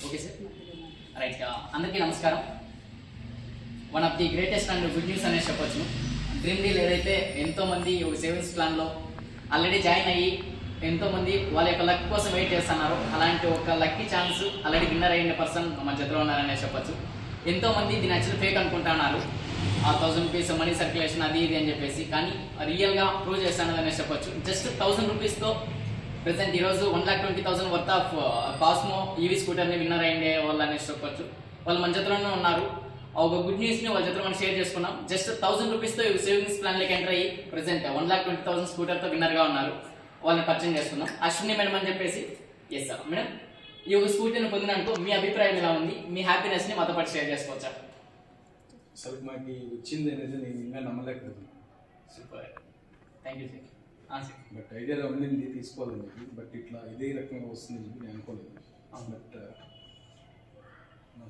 Okay sir, right. అందరికీ నమస్కారం. One of the greatest and good news అనేది చెప్పొచ్చు. డ్రీమ్ డీల్ ఏదైతే ఎంతోమంది ఒక సేవింగ్స్ ప్లాన్లో ఆల్రెడీ జాయిన్ అయ్యి ఎంతోమంది వాళ్ళ యొక్క లక్ కోసం వెయిట్ చేస్తున్నారు. అలాంటి ఒక లక్కీ ఛాన్స్ ఆల్రెడీ విన్నర్ అయిన పర్సన్ మన చేతిలో ఉన్నారనే చెప్పొచ్చు. ఎంతోమంది దీని యాక్చువల్ ఫేక్ అనుకుంటున్నారు, ఆ 1000 రూపీస్ మనీ సర్క్యులేషన్ అది ఇది అని చెప్పేసి. కానీ రియల్గా ప్రూవ్ చేస్తానని అనేసి చెప్పొచ్చు. జస్ట్ 1000 రూపీస్తో ప్రెసెంట్ ఈరోజు 1,20,000 వర్త్ ఆఫ్ కాస్మో ఈవీ స్కూటర్ని విన్నర్ అయ్యే వాళ్ళు అనేసి చెప్పొచ్చు. వాళ్ళు మన చేతిలోనే ఉన్నారు. ఒక గుడ్ న్యూస్ని వాళ్ళ చేతిలో మనం షేర్ చేసుకున్నాం. జస్ట్ 1000 రూపీస్తో సేవింగ్స్ ప్లాన్లోకి ఎంటర్ అయ్యి ప్రెసెంట్ 1,20,000 స్కూటర్తో విన్నర్గా ఉన్నారు. వాళ్ళని పరిచయం చేసుకున్నాం. అశ్విని మేడం అని చెప్పేసి. ఎస్ సార్ మేడం, ఈ ఒక స్కూటీని పొందినందుకు మీ అభిప్రాయం ఎలా ఉంది? మీ హ్యాపీనెస్ని మాతో పాటు షేర్ చేసుకోవచ్చా? అసలు మాకు వచ్చింది అనేది నేను ఇంకా నమ్మలేకపోతున్నాను. Super, thank you sir. But idea ఉండింది తీసుకోవాలని, బట్ ఇట్లా ఇదే రకంగా వస్తుంది చెప్పి నేను అనుకోలేదు. బట్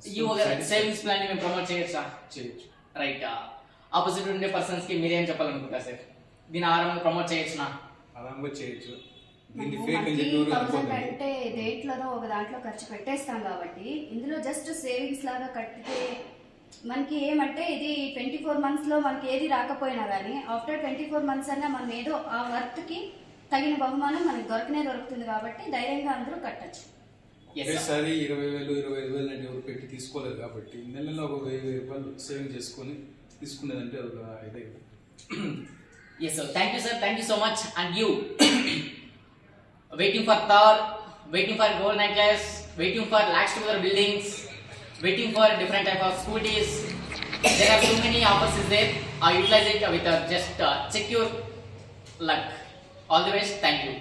ఈ సేవింగ్స్ ప్లాన్ ని మేము ప్రమోట్ చేయొచ్చా? చేయొచ్చు. రైట్. ఆపోజిట్ ఉండే పర్సన్స్ కి మీరేం చెప్పాలనుకుంటారు సార్? దీని ఆరంభంగా ప్రమోట్ చేయొచ్చునా? ఆరాంగా చేయొచ్చు. అంటే దేంట్లోనో ఒక దాంట్లో ఖర్చు పెట్టేస్తాం కాబట్టి ఇందులో జస్ట్ సేవింగ్స్ లాగా కట్టితే మనకి ఏమంటే ఇది 24 months లో మనకి ఏది రాకపోయినా కానీ ఆఫ్టర్ 24 months అన్నా మనం ఏదో ఆ వర్త్ కి తగిన బహుమానం మనకి దొరుకుతుంది కాబట్టి ధైర్యంగా అందరూ కట్టచ్చు. ఒకేసారి 20,000 25,000 అంటే ఎవరు పెట్టి తీసుకోలేదు కాబట్టి నెలలో ఒక 1,000 రూపాయలు సేవింగ్ చేసుకొని తీసుకునేదంటే ఒక ఇదే. Yes sir, thank you sir, thank you so much. And you waiting for Thor, waiting for gold necklace, waiting for lakhs together buildings, waiting for different type of scooties. There are so many offers is there. Utilize it with just secure luck. All the best. Thank you.